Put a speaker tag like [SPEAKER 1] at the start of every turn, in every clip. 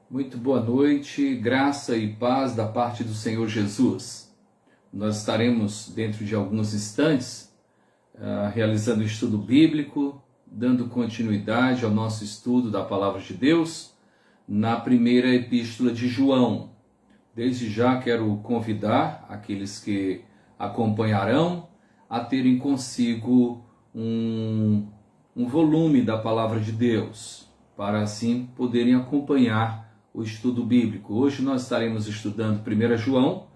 [SPEAKER 1] Muito boa noite, graça e paz da parte do Senhor Jesus. Nós estaremos, dentro de alguns instantes, realizando o estudo bíblico, dando continuidade ao nosso estudo da Palavra de Deus, na primeira epístola de João. Desde já quero convidar aqueles que acompanharão a terem consigo um volume da Palavra de Deus, para assim poderem acompanhar o estudo bíblico. Hoje nós estaremos estudando 1 João,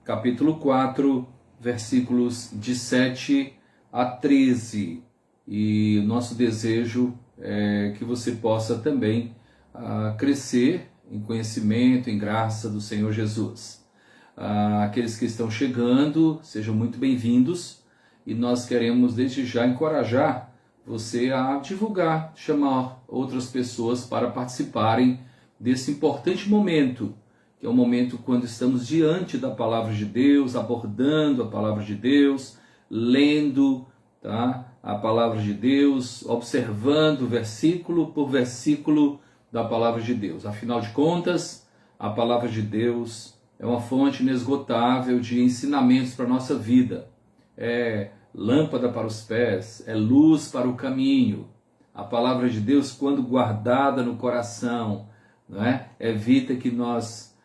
[SPEAKER 1] capítulo 4, versículos de 7 a 13. E o nosso desejo é que você possa também crescer em conhecimento, em graça do Senhor Jesus. Aqueles que estão chegando, sejam muito bem-vindos, e nós queremos desde já encorajar você a divulgar, chamar outras pessoas para participarem desse importante momento, que é um momento quando estamos diante da Palavra de Deus, abordando a Palavra de Deus, lendo a Palavra de Deus, observando versículo por versículo da Palavra de Deus. Afinal de contas, a Palavra de Deus é uma fonte inesgotável de ensinamentos para a nossa vida. É lâmpada para os pés, é luz para o caminho. A Palavra de Deus, quando guardada no coração, evita que nós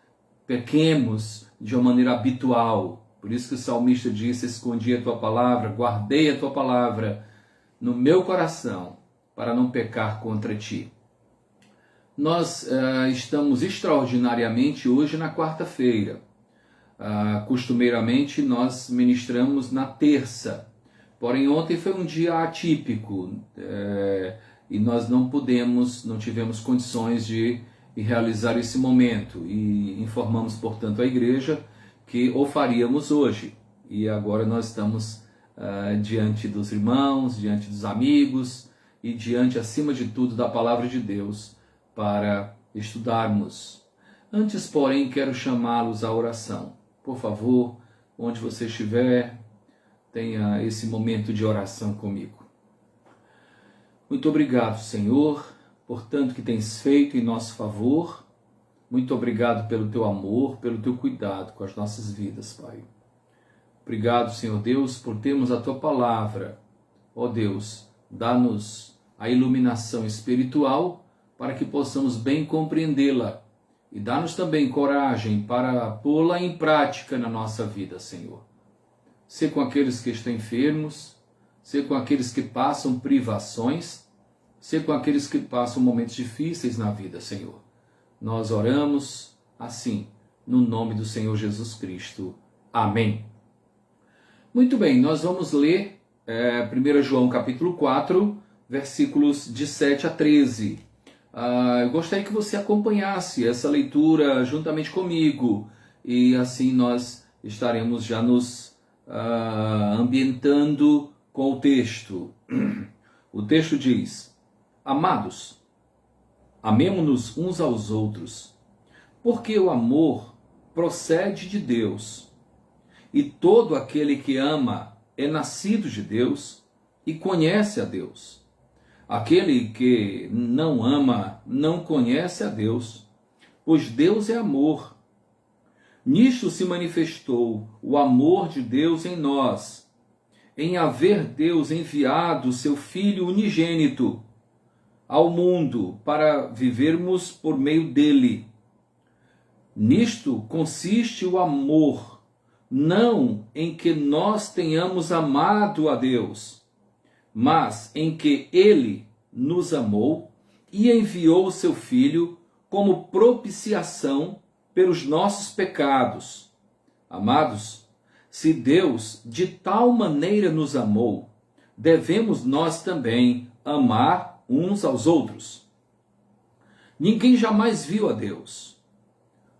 [SPEAKER 1] pequemos de uma maneira habitual. Por isso que o salmista disse: escondi a tua palavra, guardei a tua palavra no meu coração, para não pecar contra ti. Nós estamos extraordinariamente hoje na quarta-feira. Costumeiramente nós ministramos na terça, porém ontem foi um dia atípico e nós não tivemos condições de realizar esse momento, e informamos, portanto, a igreja que o faríamos hoje. E agora nós estamos diante dos irmãos, diante dos amigos e diante, acima de tudo, da Palavra de Deus para estudarmos. Antes, porém, quero chamá-los à oração. Por favor, onde você estiver, tenha esse momento de oração comigo. Muito obrigado, Senhor, por tanto que tens feito em nosso favor. Muito obrigado pelo teu amor, pelo teu cuidado com as nossas vidas, Pai. Obrigado, Senhor Deus, por termos a tua palavra. Ó Deus, dá-nos a iluminação espiritual para que possamos bem compreendê-la, e dá-nos também coragem para pô-la em prática na nossa vida, Senhor. Sê com aqueles que estão enfermos, sê com aqueles que passam privações, sê com aqueles que passam momentos difíceis na vida, Senhor. Nós oramos assim, no nome do Senhor Jesus Cristo. Amém. Muito bem, nós vamos ler 1 João capítulo 4, versículos de 7 a 13. Eu gostaria que você acompanhasse essa leitura juntamente comigo, e assim nós estaremos já nos ambientando com o texto. O texto diz: Amados, amemo-nos uns aos outros, porque o amor procede de Deus, e todo aquele que ama é nascido de Deus e conhece a Deus. Aquele que não ama não conhece a Deus, pois Deus é amor. Nisto se manifestou o amor de Deus em nós, em haver Deus enviado o seu Filho unigênito ao mundo para vivermos por meio dele. Nisto consiste o amor, não em que nós tenhamos amado a Deus, mas em que ele nos amou e enviou o seu Filho como propiciação pelos nossos pecados. Amados, se Deus de tal maneira nos amou, devemos nós também amar uns aos outros. Ninguém jamais viu a Deus.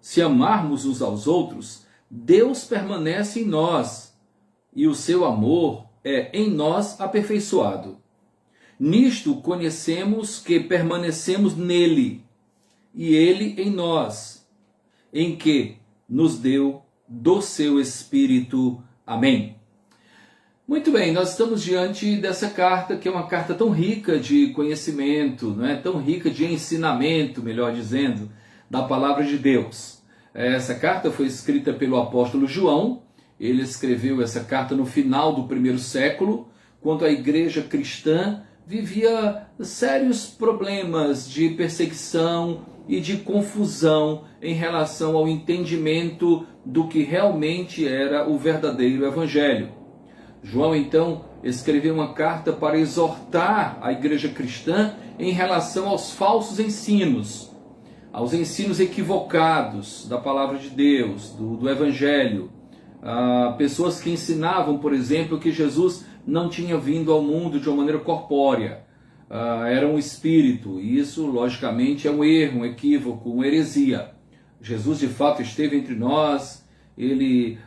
[SPEAKER 1] Se amarmos uns aos outros, Deus permanece em nós, e o seu amor é em nós aperfeiçoado. Nisto conhecemos que permanecemos nele, e ele em nós, em que nos deu do seu Espírito. Amém. Muito bem, nós estamos diante dessa carta, que é uma carta tão rica de conhecimento, não é? Tão rica de ensinamento, melhor dizendo, da palavra de Deus. Essa carta foi escrita pelo apóstolo João. Ele escreveu essa carta no final do primeiro século, quando a igreja cristã vivia sérios problemas de perseguição e de confusão em relação ao entendimento do que realmente era o verdadeiro evangelho. João, então, escreveu uma carta para exortar a igreja cristã em relação aos falsos ensinos, aos ensinos equivocados da palavra de Deus, do evangelho. Pessoas que ensinavam, por exemplo, que Jesus não tinha vindo ao mundo de uma maneira corpórea, era um espírito, e isso logicamente é um erro, um equívoco, uma heresia. Jesus de fato esteve entre nós, ele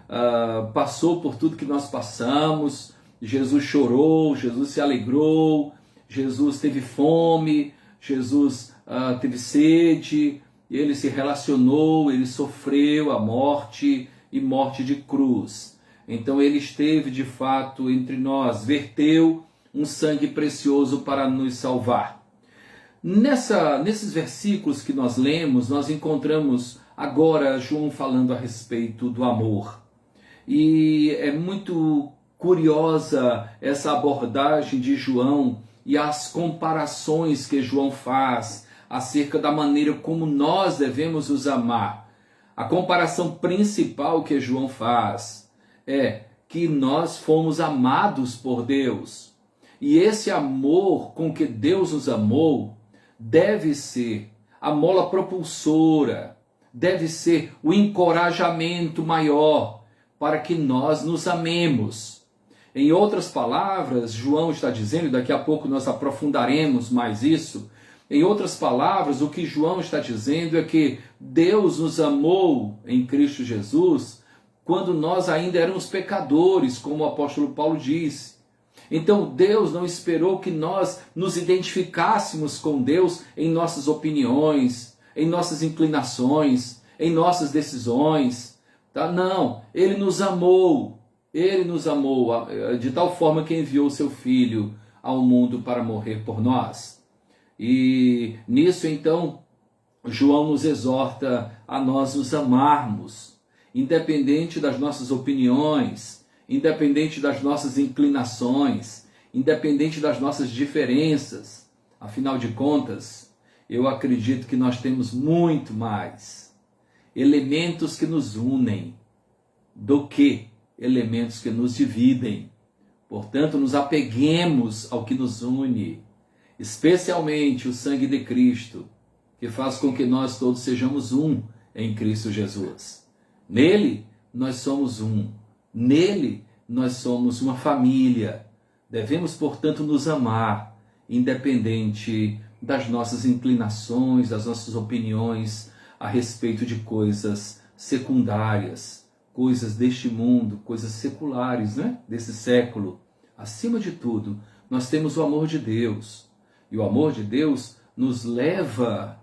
[SPEAKER 1] passou por tudo que nós passamos, Jesus chorou, Jesus se alegrou, Jesus teve fome, Jesus teve sede, ele se relacionou, ele sofreu a morte e morte de cruz. Então ele esteve de fato entre nós, verteu um sangue precioso para nos salvar. Nesses versículos que nós lemos, nós encontramos agora João falando a respeito do amor. E é muito curiosa essa abordagem de João e as comparações que João faz acerca da maneira como nós devemos os amar. A comparação principal que João faz é que nós fomos amados por Deus. E esse amor com que Deus nos amou deve ser a mola propulsora, deve ser o encorajamento maior para que nós nos amemos. Em outras palavras, João está dizendo, e daqui a pouco nós aprofundaremos mais isso, em outras palavras, o que João está dizendo é que Deus nos amou em Cristo Jesus quando nós ainda éramos pecadores, como o apóstolo Paulo disse. Então Deus não esperou que nós nos identificássemos com Deus em nossas opiniões, em nossas inclinações, em nossas decisões. Tá? Não, Ele nos amou de tal forma que enviou seu Filho ao mundo para morrer por nós. E nisso então João nos exorta a nós nos amarmos, independente das nossas opiniões, independente das nossas inclinações, independente das nossas diferenças. Afinal de contas, eu acredito que nós temos muito mais elementos que nos unem do que elementos que nos dividem. Portanto, nos apeguemos ao que nos une, especialmente o sangue de Cristo, que faz com que nós todos sejamos um em Cristo Jesus. Nele, nós somos um. Nele, nós somos uma família. Devemos, portanto, nos amar, independente das nossas inclinações, das nossas opiniões a respeito de coisas secundárias, coisas deste mundo, coisas seculares, né? Desse século. Acima de tudo, nós temos o amor de Deus. E o amor de Deus nos leva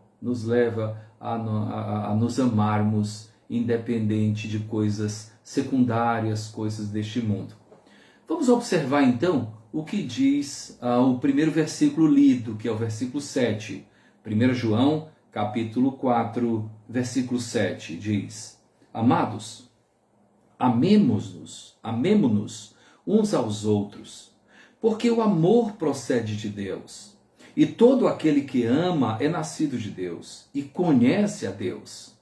[SPEAKER 1] a nos amarmos, independente de coisas secundárias, coisas deste mundo. Vamos observar então o que diz o primeiro versículo lido, que é o versículo 7. 1 João, capítulo 4, versículo 7, diz: Amados, amemo-nos uns aos outros, porque o amor procede de Deus. E todo aquele que ama é nascido de Deus e conhece a Deus.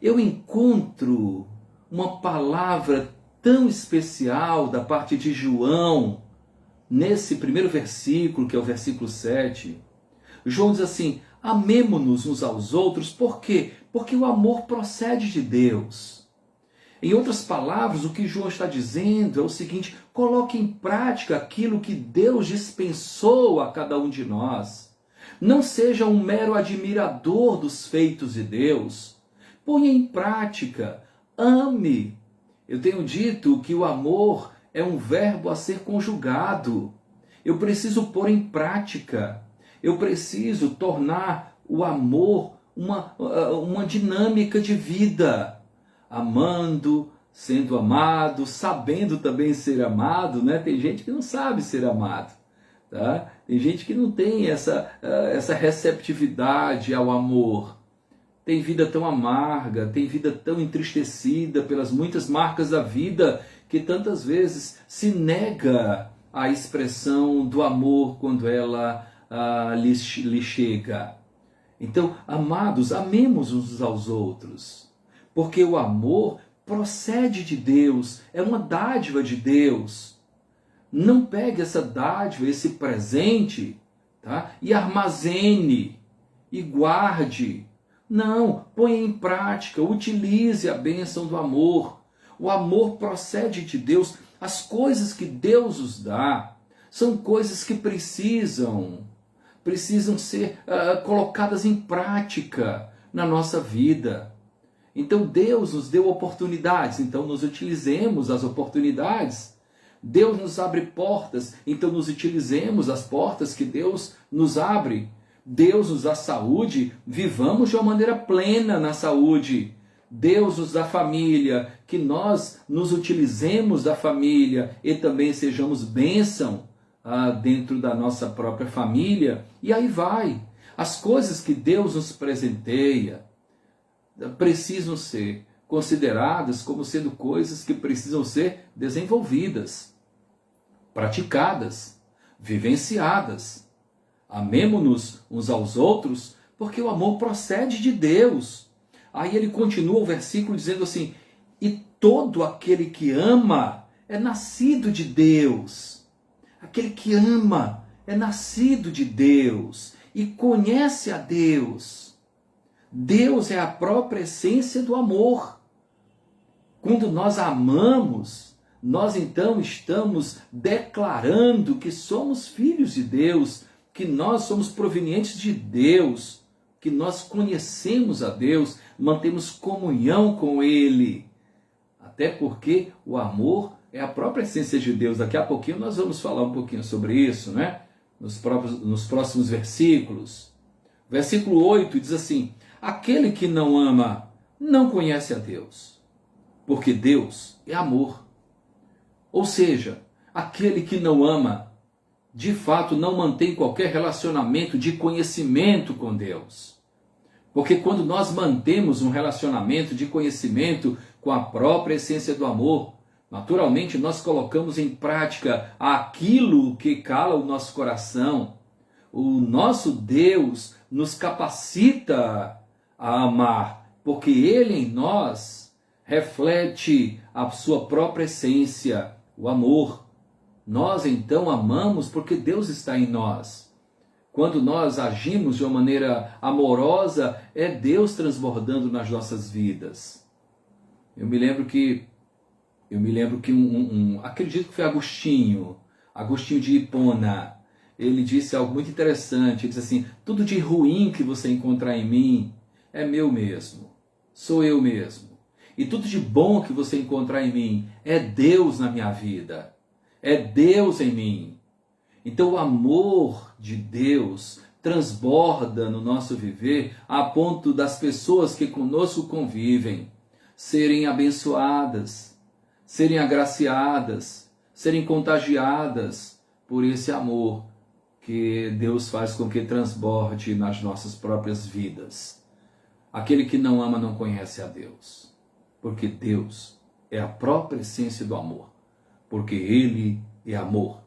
[SPEAKER 1] Eu encontro uma palavra tão especial da parte de João, nesse primeiro versículo, que é o versículo 7. João diz assim: amemo-nos uns aos outros, por quê? Porque o amor procede de Deus. Em outras palavras, o que João está dizendo é o seguinte: coloque em prática aquilo que Deus dispensou a cada um de nós. Não seja um mero admirador dos feitos de Deus. Ponha em prática, ame. Eu tenho dito que o amor é um verbo a ser conjugado. Eu preciso pôr em prática. Eu preciso tornar o amor uma dinâmica de vida. Amando, sendo amado, sabendo também ser amado, né? Tem gente que não sabe ser amado, tá? Tem gente que não tem essa receptividade ao amor. tem vida tão amarga, tem vida tão entristecida pelas muitas marcas da vida, que tantas vezes se nega a expressão do amor quando ela lhe chega. Então, amados, amemos uns aos outros, porque o amor procede de Deus, é uma dádiva de Deus. Não pegue essa dádiva, esse presente, tá? E armazene, e guarde. Não, ponha em prática, utilize a bênção do amor. O amor procede de Deus. As coisas que Deus nos dá são coisas que precisam ser colocadas em prática na nossa vida. Então Deus nos deu oportunidades, então nos utilizemos as oportunidades. Deus nos abre portas, então nos utilizemos as portas que Deus nos abre. Deus nos dá saúde, vivamos de uma maneira plena na saúde. Deus nos dá família, que nós nos utilizemos da família e também sejamos bênção dentro da nossa própria família. E aí vai. As coisas que Deus nos presenteia precisam ser consideradas como sendo coisas que precisam ser desenvolvidas, praticadas, vivenciadas. Amemo-nos uns aos outros, porque o amor procede de Deus. Aí ele continua o versículo dizendo assim: e todo aquele que ama é nascido de Deus. Aquele que ama é nascido de Deus e conhece a Deus. Deus é a própria essência do amor. Quando nós amamos, nós então estamos declarando que somos filhos de Deus, que nós somos provenientes de Deus, que nós conhecemos a Deus, mantemos comunhão com Ele. Até porque o amor é a própria essência de Deus. Daqui a pouquinho nós vamos falar um pouquinho sobre isso, né? Nos próximos versículos. Versículo 8 diz assim: aquele que não ama não conhece a Deus, porque Deus é amor. Ou seja, aquele que não ama, de fato não mantém qualquer relacionamento de conhecimento com Deus. Porque quando nós mantemos um relacionamento de conhecimento com a própria essência do amor, naturalmente nós colocamos em prática aquilo que cala o nosso coração. O nosso Deus nos capacita a amar, porque Ele em nós reflete a sua própria essência, o amor. Nós então amamos porque Deus está em nós. Quando nós agimos de uma maneira amorosa, é Deus transbordando nas nossas vidas. Eu me lembro que acredito que foi Agostinho de Hipona, ele disse algo muito interessante. Ele disse assim: tudo de ruim que você encontrar em mim é meu mesmo, sou eu mesmo. E tudo de bom que você encontrar em mim é Deus na minha vida, é Deus em mim. Então o amor de Deus transborda no nosso viver a ponto das pessoas que conosco convivem serem abençoadas, serem agraciadas, serem contagiadas por esse amor que Deus faz com que transborde nas nossas próprias vidas. Aquele que não ama não conhece a Deus, porque Deus é a própria essência do amor, porque Ele é amor.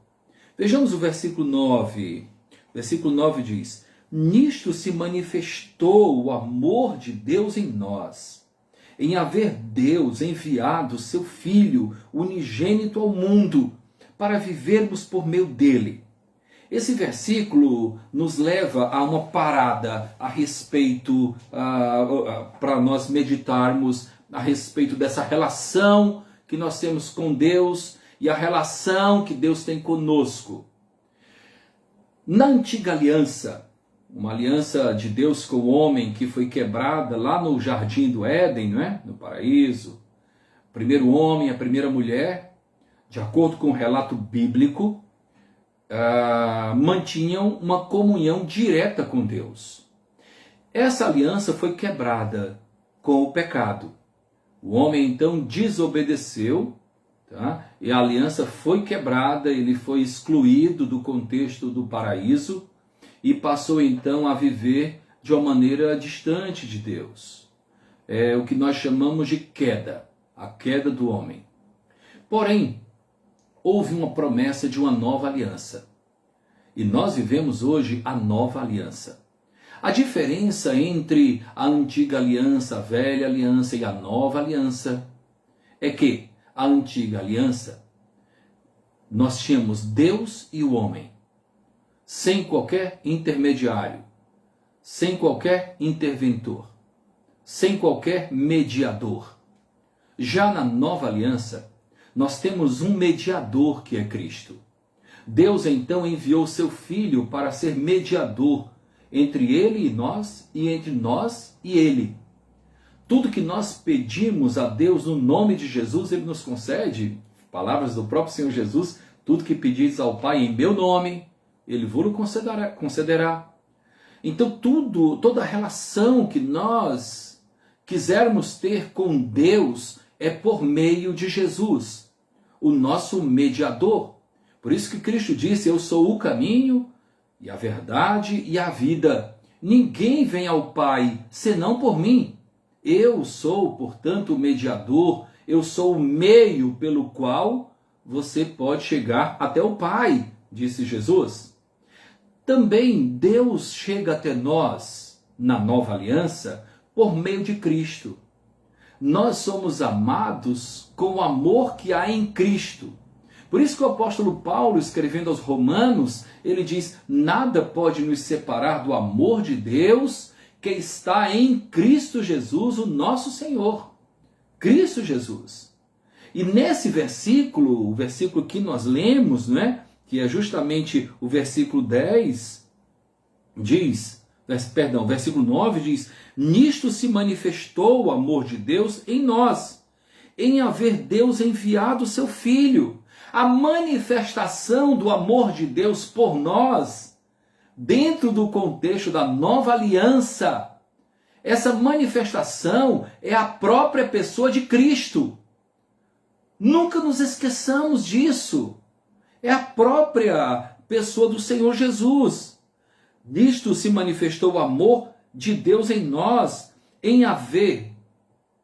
[SPEAKER 1] Vejamos o versículo 9. Versículo 9 diz: nisto se manifestou o amor de Deus em nós, em haver Deus enviado seu Filho unigênito ao mundo, para vivermos por meio dele. Esse versículo nos leva a uma parada a respeito, para nós meditarmos a respeito dessa relação que nós temos com Deus e a relação que Deus tem conosco. Na antiga aliança, uma aliança de Deus com o homem que foi quebrada lá no jardim do Éden, não é? No paraíso. O primeiro homem, a primeira mulher, de acordo com o relato bíblico, mantinham uma comunhão direta com Deus. Essa aliança foi quebrada com o pecado. O homem então desobedeceu, tá? E a aliança foi quebrada, ele foi excluído do contexto do paraíso e passou então a viver de uma maneira distante de Deus. É o que nós chamamos de queda, a queda do homem. Porém, houve uma promessa de uma nova aliança. E nós vivemos hoje a nova aliança. A diferença entre a antiga aliança, a velha aliança e a nova aliança é que a antiga aliança nós tínhamos Deus e o homem, sem qualquer intermediário, sem qualquer interventor, sem qualquer mediador. Já na nova aliança, nós temos um mediador que é Cristo. Deus então enviou seu Filho para ser mediador entre ele e nós, e entre nós e ele. Tudo que nós pedimos a Deus no nome de Jesus, ele nos concede. Palavras do próprio Senhor Jesus: tudo que pedis ao Pai em meu nome, ele vos concederá. Então toda a relação que nós quisermos ter com Deus é por meio de Jesus, o nosso mediador. Por isso que Cristo disse: eu sou o caminho e a verdade e a vida. Ninguém vem ao Pai senão por mim. Eu sou, portanto, o mediador, eu sou o meio pelo qual você pode chegar até o Pai, disse Jesus. Também Deus chega até nós, na nova aliança, por meio de Cristo. Nós somos amados com o amor que há em Cristo. Por isso que o apóstolo Paulo, escrevendo aos Romanos, ele diz: nada pode nos separar do amor de Deus que está em Cristo Jesus, o nosso Senhor. Cristo Jesus. E nesse versículo, o versículo que nós lemos, né, que é justamente o versículo 10, versículo 9 diz: nisto se manifestou o amor de Deus em nós, em haver Deus enviado o seu Filho. A manifestação do amor de Deus por nós, dentro do contexto da nova aliança, essa manifestação é a própria pessoa de Cristo. Nunca nos esqueçamos disso. É a própria pessoa do Senhor Jesus. Nisto se manifestou o amor de Deus em nós, em haver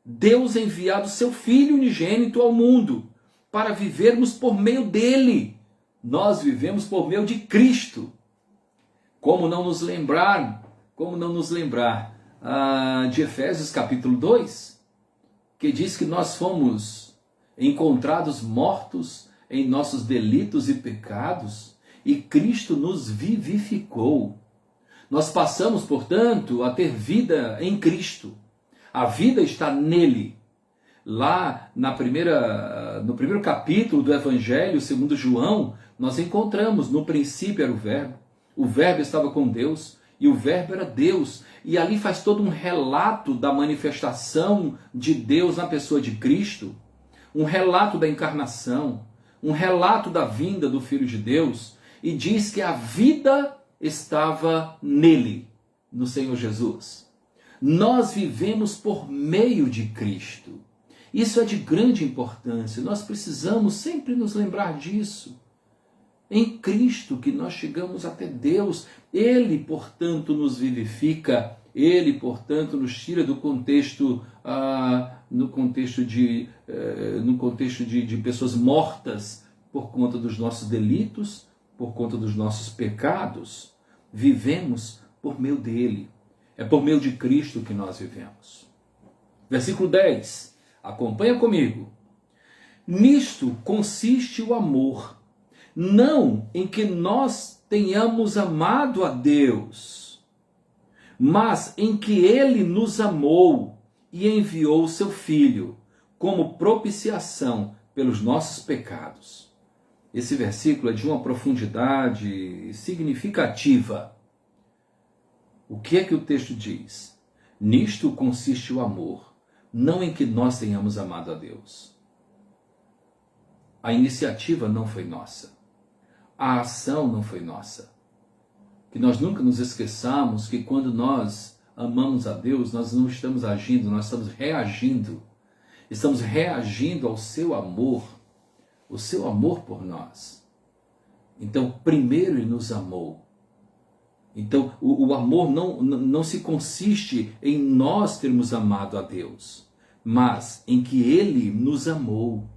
[SPEAKER 1] Deus enviado seu Filho unigênito ao mundo, para vivermos por meio dele. Nós vivemos por meio de Cristo. Como não nos lembrar de Efésios capítulo 2, que diz que nós fomos encontrados mortos em nossos delitos e pecados, e Cristo nos vivificou. Nós passamos, portanto, a ter vida em Cristo. A vida está nele. Lá no primeiro capítulo do Evangelho segundo João, nós encontramos: no princípio era o Verbo estava com Deus, e o Verbo era Deus. E ali faz todo um relato da manifestação de Deus na pessoa de Cristo, um relato da encarnação, um relato da vinda do Filho de Deus, e diz que a vida estava nele, no Senhor Jesus. Nós vivemos por meio de Cristo. Isso é de grande importância, nós precisamos sempre nos lembrar disso. Em Cristo que nós chegamos até Deus, ele, portanto, nos vivifica, ele, portanto, nos tira do contexto, no contexto de pessoas mortas por conta dos nossos delitos, por conta dos nossos pecados. Vivemos por meio dele, é por meio de Cristo que nós vivemos. Versículo 10. Acompanha comigo. Nisto consiste o amor, não em que nós tenhamos amado a Deus, mas em que ele nos amou e enviou o seu Filho como propiciação pelos nossos pecados. Esse versículo é de uma profundidade significativa. O que é que o texto diz? Nisto consiste o amor, não em que nós tenhamos amado a Deus. A iniciativa não foi nossa. A ação não foi nossa. Que nós nunca nos esqueçamos que quando nós amamos a Deus, nós não estamos agindo, nós estamos reagindo. Estamos reagindo ao seu amor, o seu amor por nós. Então, primeiro ele nos amou. Então, o amor não se consiste em nós termos amado a Deus, mas em que Ele nos amou.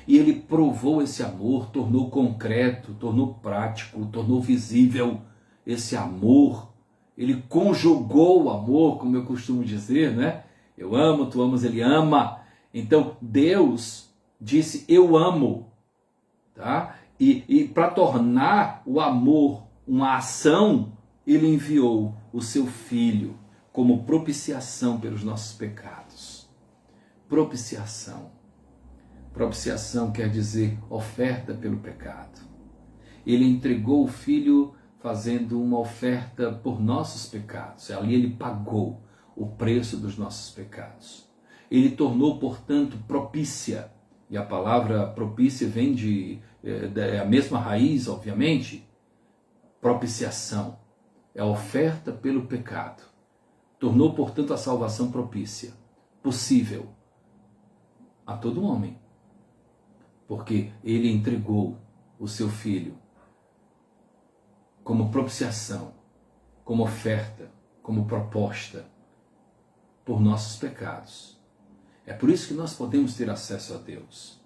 [SPEAKER 1] E Ele provou esse amor, tornou concreto, tornou prático, tornou visível esse amor. Ele conjugou o amor, como eu costumo dizer, né? Eu amo, tu amas, Ele ama. Então, Deus disse, eu amo. Tá? E para tornar o amor uma ação, Ele enviou o seu Filho como propiciação pelos nossos pecados. Propiciação. Propiciação quer dizer oferta pelo pecado. Ele entregou o Filho fazendo uma oferta por nossos pecados. Ali Ele pagou o preço dos nossos pecados. Ele tornou, portanto, propícia. E a palavra propícia vem é a mesma raiz, obviamente. Propiciação. É a oferta pelo pecado. Tornou, portanto, a salvação propícia. Possível a todo homem. Porque Ele entregou o seu Filho como propiciação, como oferta, como proposta por nossos pecados. É por isso que nós podemos ter acesso a Deus.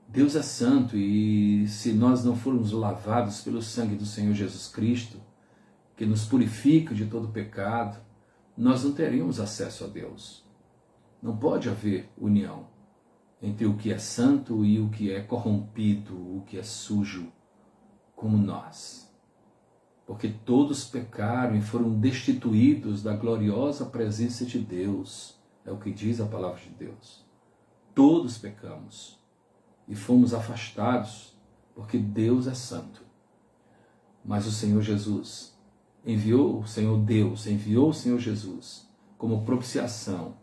[SPEAKER 1] Deus é santo e se nós não formos lavados pelo sangue do Senhor Jesus Cristo, que nos purifica de todo pecado, nós não teríamos acesso a Deus. Não pode haver união entre o que é santo e o que é corrompido, o que é sujo, como nós. Porque todos pecaram e foram destituídos da gloriosa presença de Deus. É o que diz a palavra de Deus. Todos pecamos e fomos afastados, porque Deus é santo. Mas o Senhor Jesus enviou, o Senhor Deus enviou o Senhor Jesus como propiciação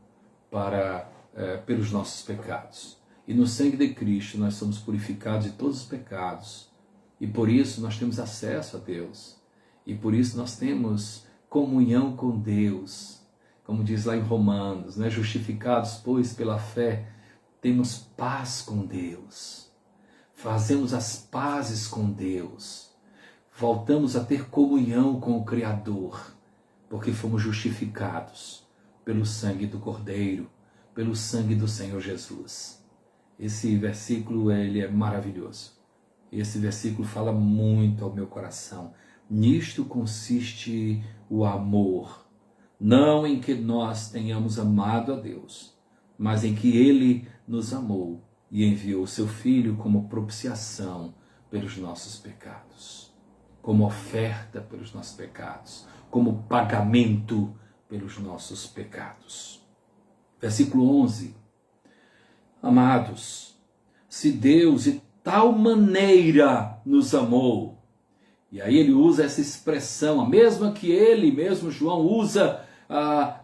[SPEAKER 1] pelos nossos pecados. E no sangue de Cristo nós somos purificados de todos os pecados. E por isso nós temos acesso a Deus. E por isso nós temos comunhão com Deus. Como diz lá em Romanos, né? Justificados, pois, pela fé, temos paz com Deus. Fazemos as pazes com Deus. Voltamos a ter comunhão com o Criador, porque fomos justificados pelo sangue do Cordeiro, pelo sangue do Senhor Jesus. Esse versículo ele é maravilhoso. Esse versículo fala muito ao meu coração. Nisto consiste o amor, não em que nós tenhamos amado a Deus, mas em que Ele nos amou e enviou o seu Filho como propiciação pelos nossos pecados, como oferta pelos nossos pecados, como pagamento pelos nossos pecados. Versículo 11. Amados, se Deus de tal maneira nos amou, e aí ele usa essa expressão, a mesma que ele mesmo, João, usa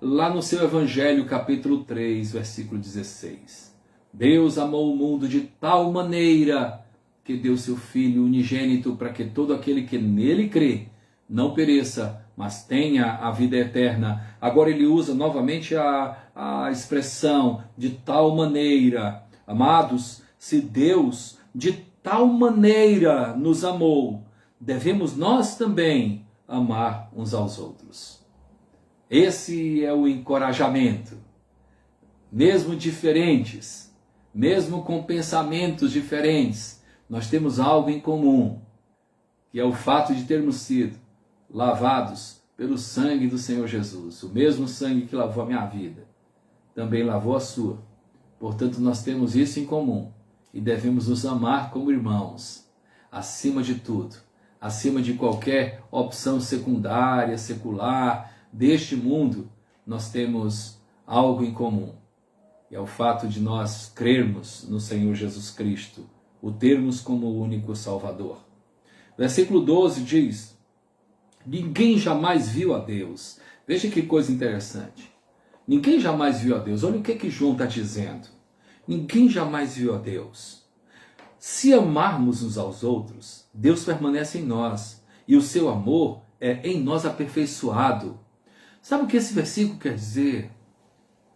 [SPEAKER 1] lá no seu Evangelho, capítulo 3, versículo 16. Deus amou o mundo de tal maneira que deu seu Filho unigênito para que todo aquele que nele crê não pereça, mas tenha a vida eterna. Agora ele usa novamente a expressão de tal maneira. Amados, se Deus de tal maneira nos amou, devemos nós também amar uns aos outros. Esse é o encorajamento. Mesmo diferentes, mesmo com pensamentos diferentes, nós temos algo em comum, que é o fato de termos sido lavados pelo sangue do Senhor Jesus. O mesmo sangue que lavou a minha vida, também lavou a sua. Portanto, nós temos isso em comum e devemos nos amar como irmãos, acima de tudo. Acima de qualquer opção secundária, secular, deste mundo, nós temos algo em comum. E é o fato de nós crermos no Senhor Jesus Cristo, o termos como o único Salvador. Versículo 12 diz, ninguém jamais viu a Deus. Veja que coisa interessante. Ninguém jamais viu a Deus. Olha o que João está dizendo. Ninguém jamais viu a Deus. Se amarmos uns aos outros, Deus permanece em nós e o seu amor é em nós aperfeiçoado. Sabe o que esse versículo quer dizer?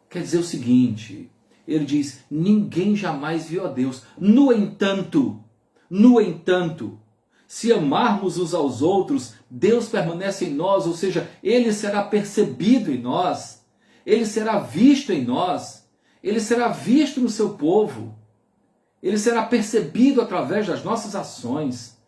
[SPEAKER 1] Quer dizer o seguinte, ele diz, ninguém jamais viu a Deus. No entanto, Se amarmos uns aos outros, Deus permanece em nós, ou seja, Ele será percebido em nós, Ele será visto em nós, Ele será visto no seu povo, Ele será percebido através das nossas ações,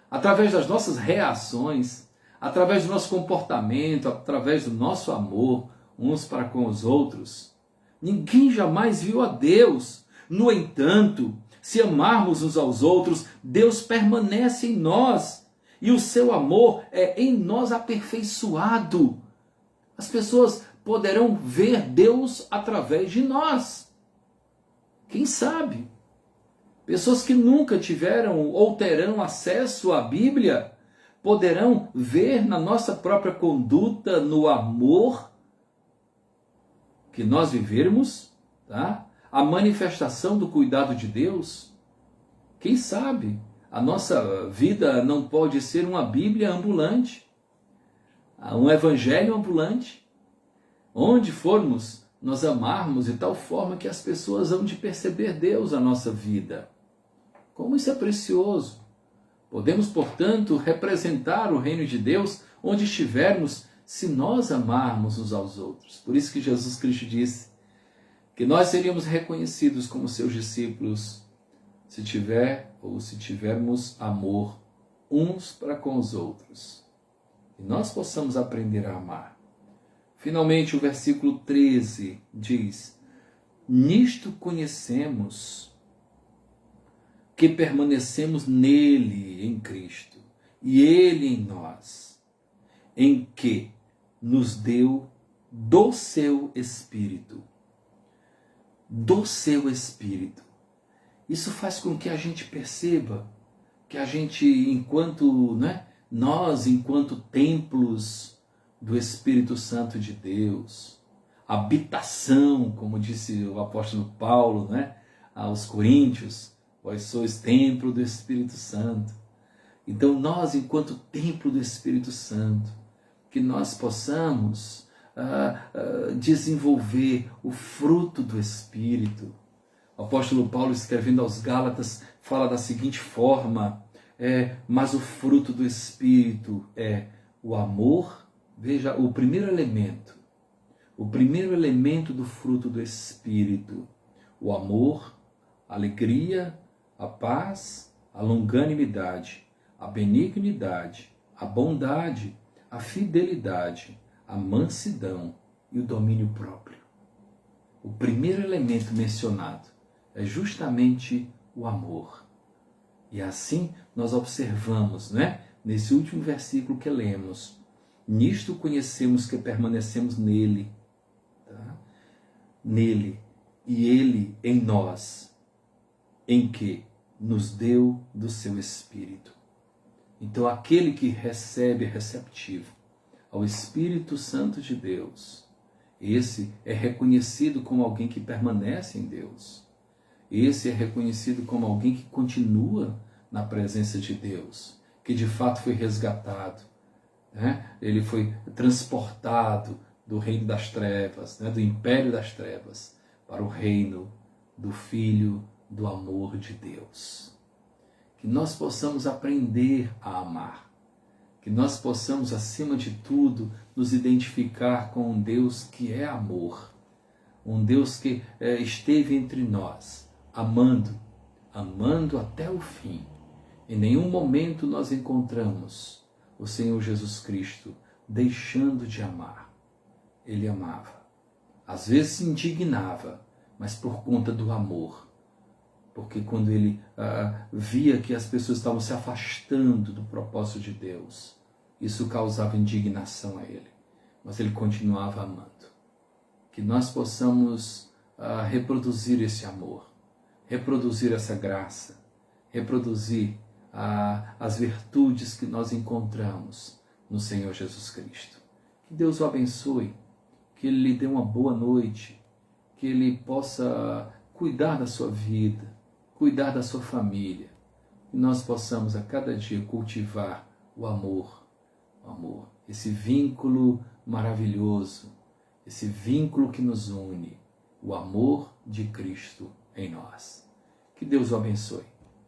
[SPEAKER 1] através das nossas reações, através do nosso comportamento, através do nosso amor uns para com os outros. Ninguém jamais viu a Deus. No entanto, se amarmos uns aos outros, Deus permanece em nós e o seu amor é em nós aperfeiçoado. As pessoas poderão ver Deus através de nós. Quem sabe? Pessoas que nunca tiveram ou terão acesso à Bíblia poderão ver na nossa própria conduta, no amor que nós vivermos, tá? A manifestação do cuidado de Deus. Quem sabe? A nossa vida não pode ser uma Bíblia ambulante, um evangelho ambulante. Onde formos, nós amarmos de tal forma que as pessoas hão de perceber Deus na nossa vida. Como isso é precioso! Podemos, portanto, representar o reino de Deus onde estivermos, se nós amarmos uns aos outros. Por isso que Jesus Cristo disse que nós seríamos reconhecidos como seus discípulos se tivermos amor uns para com os outros. E nós possamos aprender a amar. Finalmente, o versículo 13 diz: nisto conhecemos que permanecemos nele, em Cristo, e ele em nós, em que nos deu do seu Espírito. Do seu Espírito. Isso faz com que a gente perceba que a gente, nós, enquanto templos do Espírito Santo de Deus, habitação, como disse o apóstolo Paulo, aos Coríntios, vós sois templo do Espírito Santo. Então nós, enquanto templo do Espírito Santo, que nós possamos desenvolver o fruto do Espírito. O apóstolo Paulo, escrevendo aos Gálatas, fala da seguinte forma: mas o fruto do Espírito é o amor. Veja, o primeiro elemento do fruto do Espírito: o amor, a alegria, a paz, a longanimidade, a benignidade, a bondade, a fidelidade, a mansidão e o domínio próprio. O primeiro elemento mencionado é justamente o amor. E assim nós observamos, nesse último versículo que lemos: nisto conhecemos que permanecemos nele, nele, e ele em nós, em que nos deu do seu Espírito. Então aquele que recebe, é receptivo ao Espírito Santo de Deus, esse é reconhecido como alguém que permanece em Deus. Esse é reconhecido como alguém que continua na presença de Deus, que de fato foi resgatado. Ele foi transportado do reino das trevas, do império das trevas, para o reino do Filho do amor de Deus. Que nós possamos aprender a amar. Que nós possamos, acima de tudo, nos identificar com um Deus que é amor. Um Deus que esteve entre nós, amando até o fim. Em nenhum momento nós encontramos o Senhor Jesus Cristo deixando de amar. Ele amava. Às vezes se indignava, mas por conta do amor. Porque quando ele via que as pessoas estavam se afastando do propósito de Deus, isso causava indignação a ele. Mas ele continuava amando. Que nós possamos reproduzir esse amor, reproduzir essa graça, reproduzir as virtudes que nós encontramos no Senhor Jesus Cristo. Que Deus o abençoe, que Ele lhe dê uma boa noite, que Ele possa cuidar da sua vida, cuidar da sua família, e nós possamos a cada dia cultivar o amor, esse vínculo maravilhoso, esse vínculo que nos une, o amor de Cristo em nós. Que Deus o abençoe.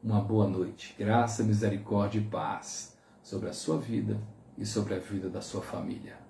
[SPEAKER 1] uma boa noite. Graça, misericórdia e paz sobre a sua vida e sobre a vida da sua família.